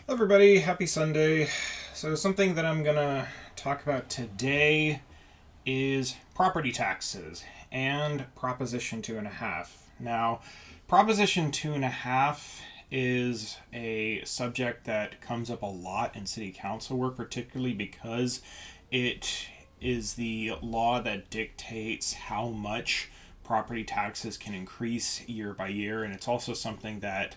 Hello, everybody. Happy Sunday. So, something that I'm gonna talk about today is property taxes and Proposition 2.5. Now, Proposition 2.5 is a subject that comes up a lot in city council work, particularly because it is the law that dictates how much property taxes can increase year by year, and it's also something that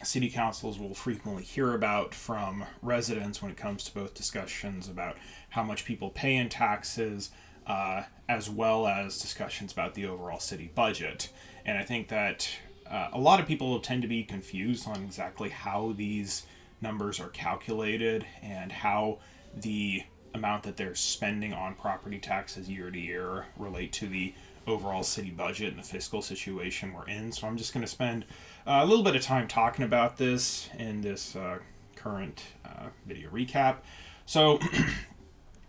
city councils will frequently hear about from residents when it comes to both discussions about how much people pay in taxes, as well as discussions about the overall city budget. And I think that a lot of people tend to be confused on exactly how these numbers are calculated and how the amount that they're spending on property taxes year to year relate to the overall city budget and the fiscal situation we're in. So I'm just going to spend a little bit of time talking about this in this current video recap. So,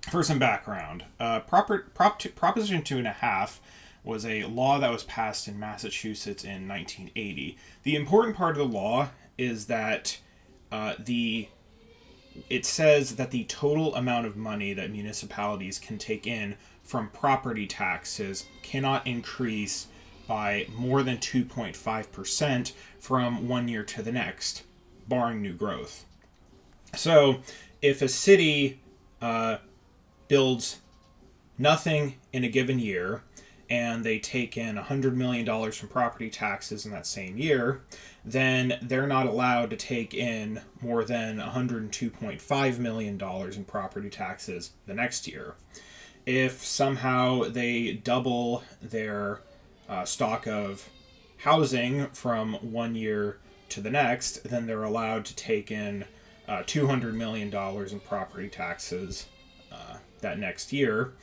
for some background, Proposition 2.5 was a law that was passed in Massachusetts in 1980. The important part of the law is that it says that the total amount of money that municipalities can take in from property taxes cannot increase by more than 2.5% from one year to the next, barring new growth. So, if a city builds nothing in a given year and they take in $100 million from property taxes in that same year, then they're not allowed to take in more than $102.5 million in property taxes the next year. If somehow they double their stock of housing from one year to the next, then they're allowed to take in $200 million in property taxes that next year.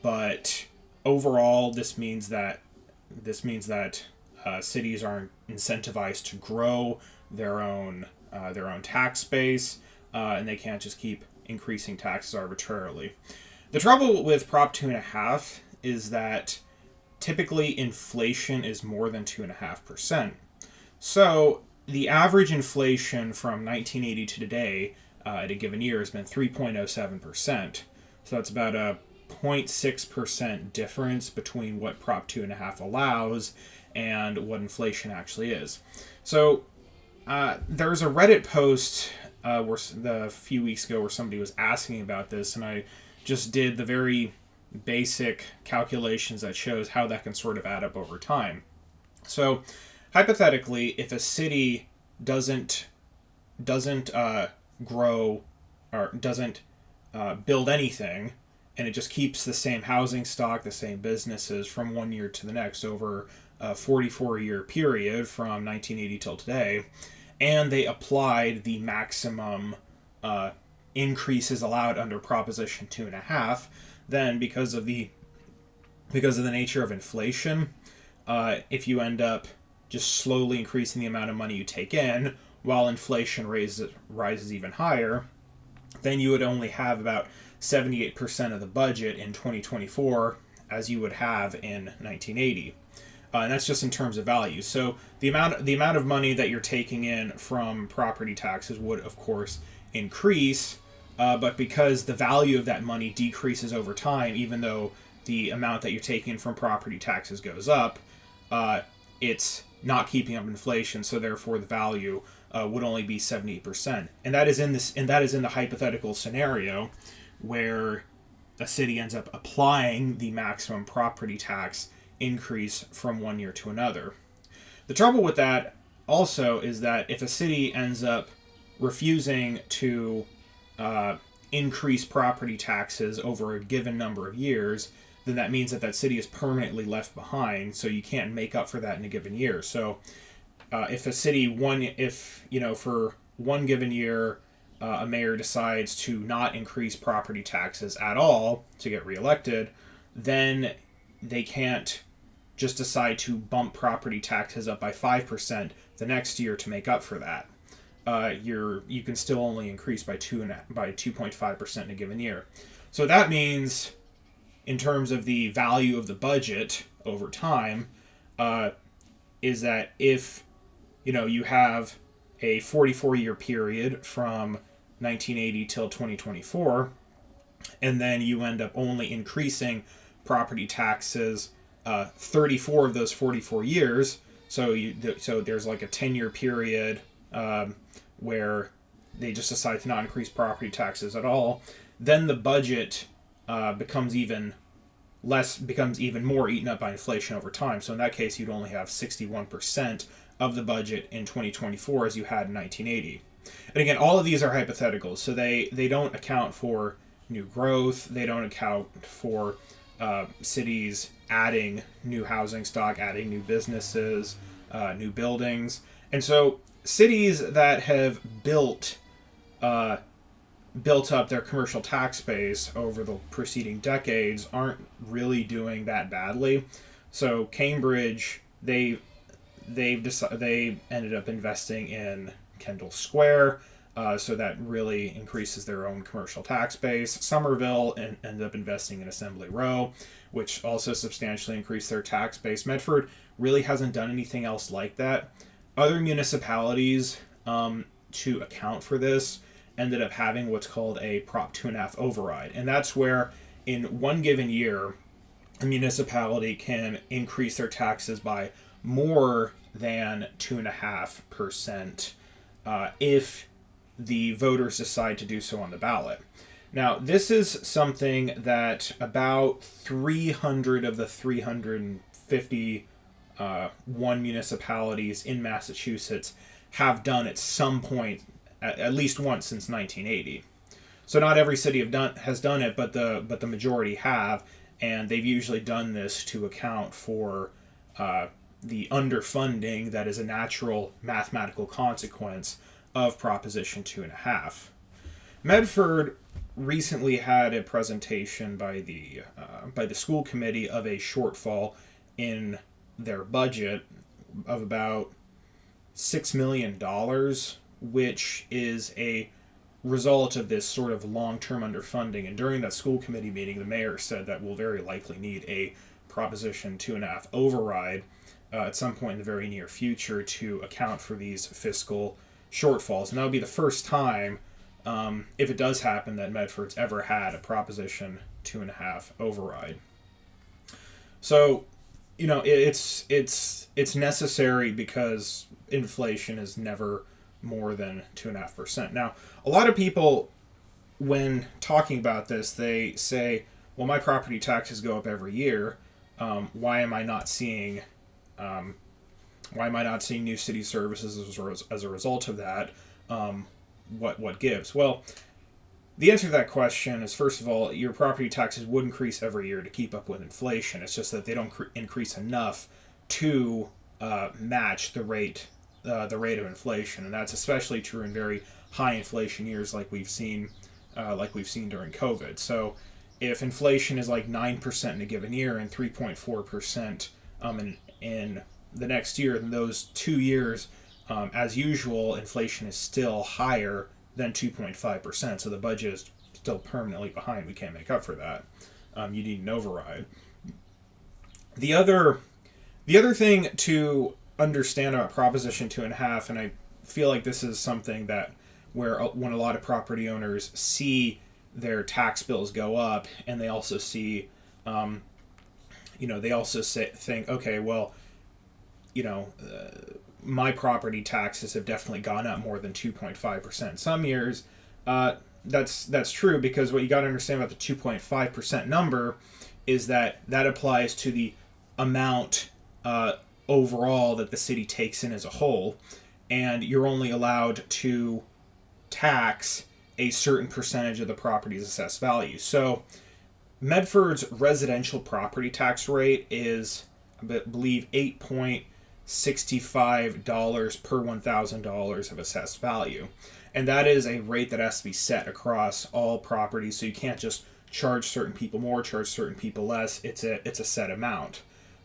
But overall, this means that cities are incentivized to grow their own tax base, and they can't just keep increasing taxes arbitrarily. The trouble with Prop 2.5 is that typically inflation is more than 2.5%. So the average inflation from 1980 to today at a given year has been 3.07%. So that's about a 0.6% difference between what Prop 2.5 allows and what inflation actually is. So there's a Reddit post a few weeks ago where somebody was asking about this, and I just did the very basic calculations that shows how that can sort of add up over time. So hypothetically, if a city doesn't grow or doesn't build anything, and it just keeps the same housing stock, the same businesses from one year to the next over a 44-year period from 1980 till today, and they applied the maximum increases allowed under Proposition 2.5, then because of the nature of inflation, if you end up just slowly increasing the amount of money you take in while inflation rises even higher, then you would only have about 78% of the budget in 2024 as you would have in 1980. And that's just in terms of value. So the amount of money that you're taking in from property taxes would, of course, increase, but because the value of that money decreases over time, even though the amount that you're taking in from property taxes goes up, it's not keeping up inflation. So therefore, the value would only be 78%, and that is in the hypothetical scenario where a city ends up applying the maximum property tax increase from one year to another. The trouble with that also is that if a city ends up refusing to increase property taxes over a given number of years, then that means that city is permanently left behind, so you can't make up for that in a given year. So if for one given year a mayor decides to not increase property taxes at all to get reelected, then they can't just decide to bump property taxes up by 5% the next year to make up for that. You can still only increase by 2.5% in a given year. So that means, in terms of the value of the budget over time, is that if you have a 44-year period from 1980 till 2024, and then you end up only increasing property taxes 34 of those 44 years. So there's like a 10-year period where they just decide to not increase property taxes at all. Then the budget becomes even more eaten up by inflation over time. So in that case, you'd only have 61% of the budget in 2024 as you had in 1980. And again, all of these are hypotheticals, so they don't account for new growth. They don't account for cities adding new housing stock, adding new businesses, new buildings. And so cities that have built up their commercial tax base over the preceding decades aren't really doing that badly. So Cambridge, they ended up investing in Kendall Square, so that really increases their own commercial tax base. Somerville ended up investing in Assembly Row, which also substantially increased their tax base. Medford really hasn't done anything else like that. Other municipalities, to account for this, ended up having what's called a Prop 2.5 override. And that's where in one given year, a municipality can increase their taxes by more than 2.5% if the voters decide to do so on the ballot. Now, this is something that about 300 of the 351 municipalities in Massachusetts have done at some point, at least once since 1980. So not every city has done it, but the majority have, and they've usually done this to account for the underfunding that is a natural mathematical consequence of Proposition 2.5. Medford recently had a presentation by the school committee of a shortfall in their budget of about $6 million, which is a result of this sort of long-term underfunding. And during that school committee meeting, the mayor said that we'll very likely need a Proposition 2.5 override at some point in the very near future to account for these fiscal shortfalls. And that would be the first time, if it does happen, that Medford's ever had a Proposition 2.5 override. So, it's necessary because inflation is never more than 2.5%. Now, a lot of people, when talking about this, they say, well, my property taxes go up every year. Why am I not seeing new city services as a result of that? What gives? Well, the answer to that question is, first of all, your property taxes would increase every year to keep up with inflation. It's just that they don't increase enough to match the rate of inflation, and that's especially true in very high inflation years like we've seen during COVID. So if inflation is like 9% in a given year and 3.4% in the next year, in those 2 years, as usual, inflation is still higher than 2.5%. So the budget is still permanently behind. We can't make up for that. You need an override. The other thing to understand about Proposition 2.5, and I feel like this is something that when a lot of property owners see their tax bills go up, and they also see, think, okay, well, my property taxes have definitely gone up more than 2.5%. Some years, that's true, because what you got to understand about the 2.5% number is that applies to the amount overall that the city takes in as a whole, and you're only allowed to tax a certain percentage of the property's assessed value. So Medford's residential property tax rate is, I believe, $8.65 per $1,000 of assessed value. And that is a rate that has to be set across all properties, so you can't just charge certain people more, charge certain people less. It's a set amount.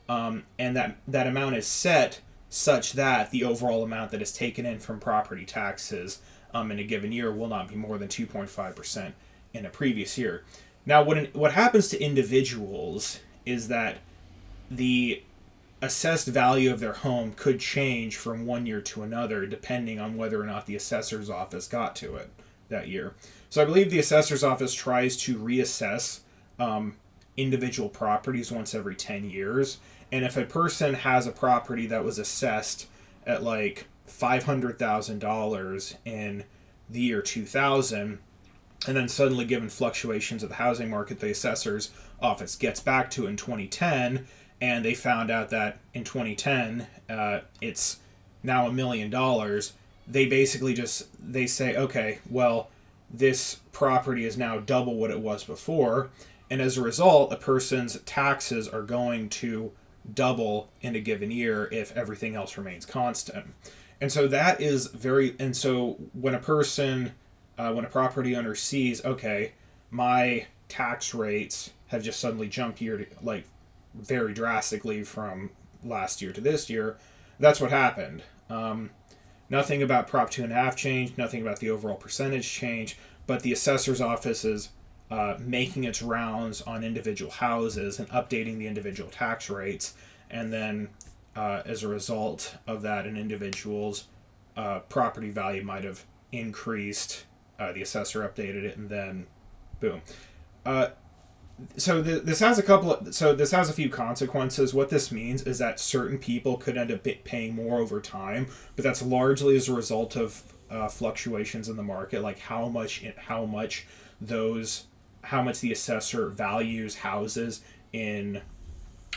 And that amount is set such that the overall amount that is taken in from property taxes in a given year will not be more than 2.5% in a previous year. Now, what happens to individuals is that the assessed value of their home could change from one year to another depending on whether or not the assessor's office got to it that year. So I believe the assessor's office tries to reassess individual properties once every 10 years. And if a person has a property that was assessed at like $500,000 in the year 2000, and then suddenly, given fluctuations of the housing market, the assessor's office gets back to it in 2010, and they found out that in 2010 it's now $1 million. They basically they say, okay, well, this property is now double what it was before, and as a result, a person's taxes are going to double in a given year if everything else remains constant. And so that is and so when a person, when a property owner sees, okay, my tax rates have just suddenly jumped very drastically from last year to this year, that's what happened. Nothing about Prop 2.5 changed, nothing about the overall percentage change, but the assessor's office is making its rounds on individual houses and updating the individual tax rates, and then as a result of that, an individual's property value might have increased. The assessor updated it, and then boom. This has a few consequences. What this means is that certain people could end up paying more over time, but that's largely as a result of fluctuations in the market, like how much the assessor values houses in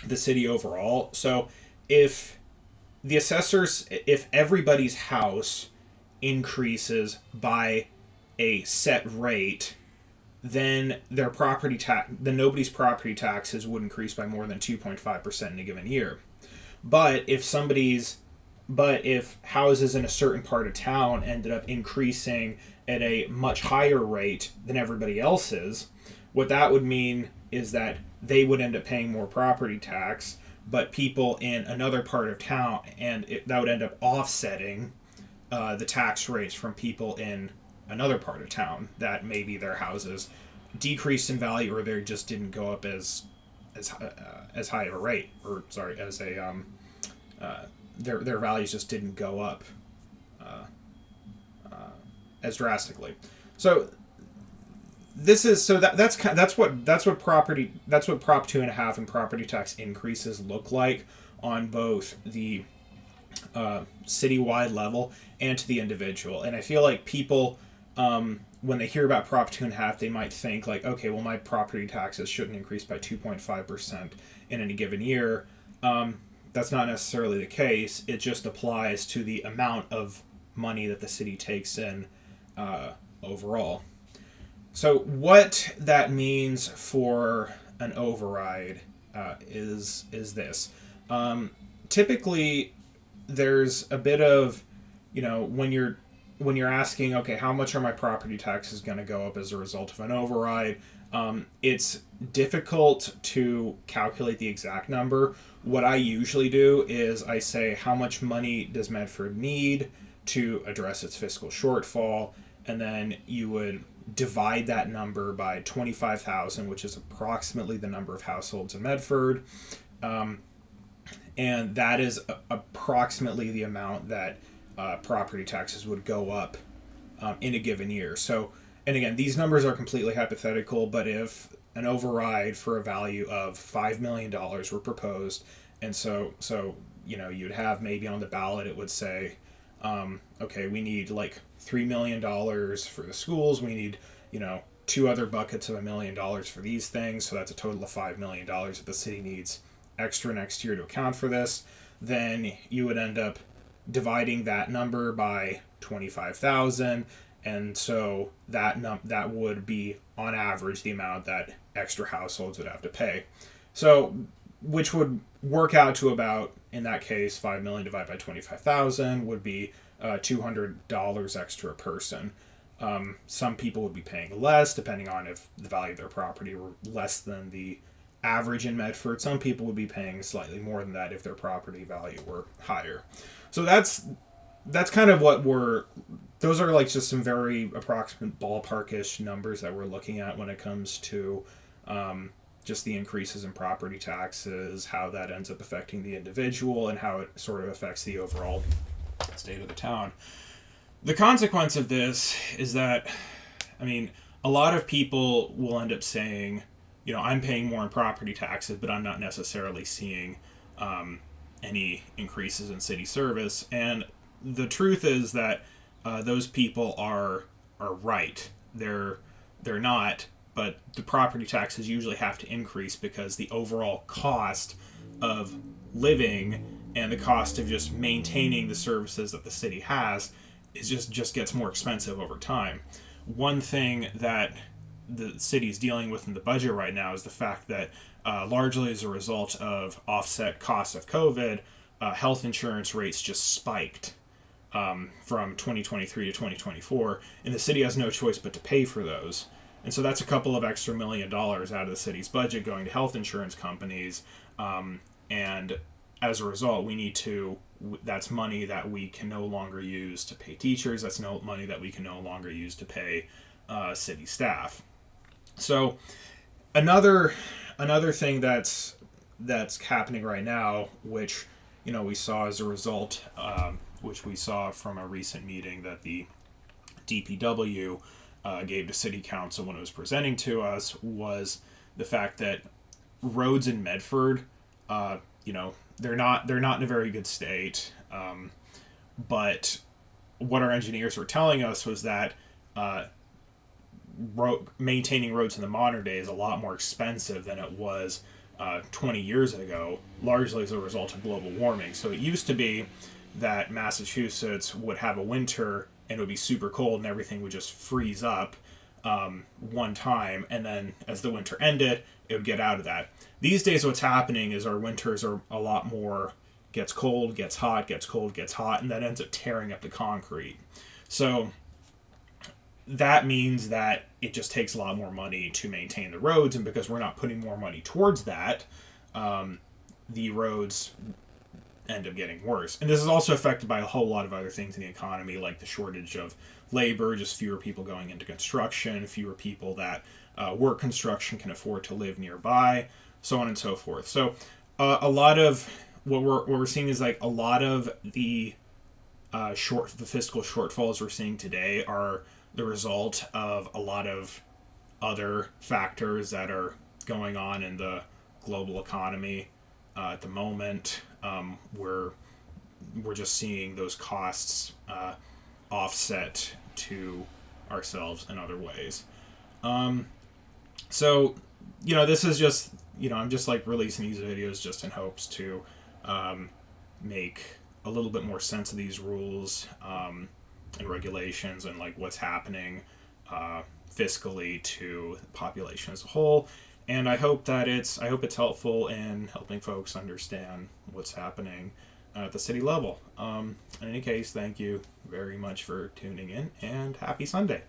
the city overall. So if everybody's house increases by a set rate, then nobody's property taxes would increase by more than 2.5% in a given year. But if houses in a certain part of town ended up increasing at a much higher rate than everybody else's, what that would mean is that they would end up paying more property tax, but people in another part of town, that would end up offsetting the tax rates from people in another part of town that maybe their houses decreased in value, or they just didn't go up as high of a rate, or sorry, as a their values just didn't go up as drastically. So that's what Prop 2.5 and property tax increases look like on both the citywide level and to the individual. And I feel like people, when they hear about Prop 2.5, they might think like, okay, well, my property taxes shouldn't increase by 2.5% in any given year. That's not necessarily the case. It just applies to the amount of money that the city takes in overall. So what that means for an override is this. Typically, there's a bit of, when you're asking, okay, how much are my property taxes going to go up as a result of an override? It's difficult to calculate the exact number. What I usually do is I say, how much money does Medford need to address its fiscal shortfall? And then you would divide that number by 25,000, which is approximately the number of households in Medford. And that is approximately the amount that property taxes would go up in a given year. So, and again, these numbers are completely hypothetical, but if an override for a value of $5 million were proposed, and so you'd have maybe on the ballot, it would say, okay, we need like $3 million for the schools, we need, two other buckets of $1 million for these things, so that's a total of $5 million that the city needs extra next year to account for this. Then you would end up dividing that number by 25,000, and so that would be on average the amount that extra households would have to pay. So, which would work out to about, in that case, 5 million divided by 25,000 would be $200 extra a person. Some people would be paying less, depending on if the value of their property were less than the average in Medford. Some people would be paying slightly more than that if their property value were higher. So that's kind of those are like just some very approximate ballparkish numbers that we're looking at when it comes to just the increases in property taxes, how that ends up affecting the individual, and how it sort of affects the overall state of the town. The consequence of this is that, I mean, a lot of people will end up saying, I'm paying more in property taxes, but I'm not necessarily seeing any increases in city service. And the truth is that those people are right. They're not, but the property taxes usually have to increase because the overall cost of living and the cost of just maintaining the services that the city has is just gets more expensive over time. One thing that the city is dealing with in the budget right now is the fact that largely as a result of offset costs of COVID, health insurance rates just spiked from 2023 to 2024, and the city has no choice but to pay for those. And so that's a couple of extra $1 million out of the city's budget going to health insurance companies, and as a result, that's money that we can no longer use to pay teachers. That's no money that we can no longer use to pay city staff. So another thing that's happening right now, which we saw as a result, which we saw from a recent meeting that the DPW gave to City Council when it was presenting to us, was the fact that roads in Medford, they're not in a very good state. But what our engineers were telling us was that maintaining roads in the modern day is a lot more expensive than it was 20 years ago, largely as a result of global warming. So it used to be that Massachusetts would have a winter and it would be super cold and everything would just freeze up one time, and then as the winter ended, it would get out of that. These days what's happening is our winters are a lot more gets cold, gets hot, gets cold, gets hot, and that ends up tearing up the concrete. So that means that it just takes a lot more money to maintain the roads, and because we're not putting more money towards that, the roads end up getting worse. And this is also affected by a whole lot of other things in the economy, like the shortage of labor, just fewer people going into construction, fewer people that work construction can afford to live nearby, so on and so forth. So a lot of what we're seeing is like a lot of the fiscal shortfalls we're seeing today are the result of a lot of other factors that are going on in the global economy at the moment. We're just seeing those costs offset to ourselves in other ways. So, this is just, I'm just like releasing these videos just in hopes to make a little bit more sense of these rules and regulations and like what's happening fiscally to the population as a whole. And I hope it's helpful in helping folks understand what's happening at the city level. In any case, thank you very much for tuning in, and happy Sunday.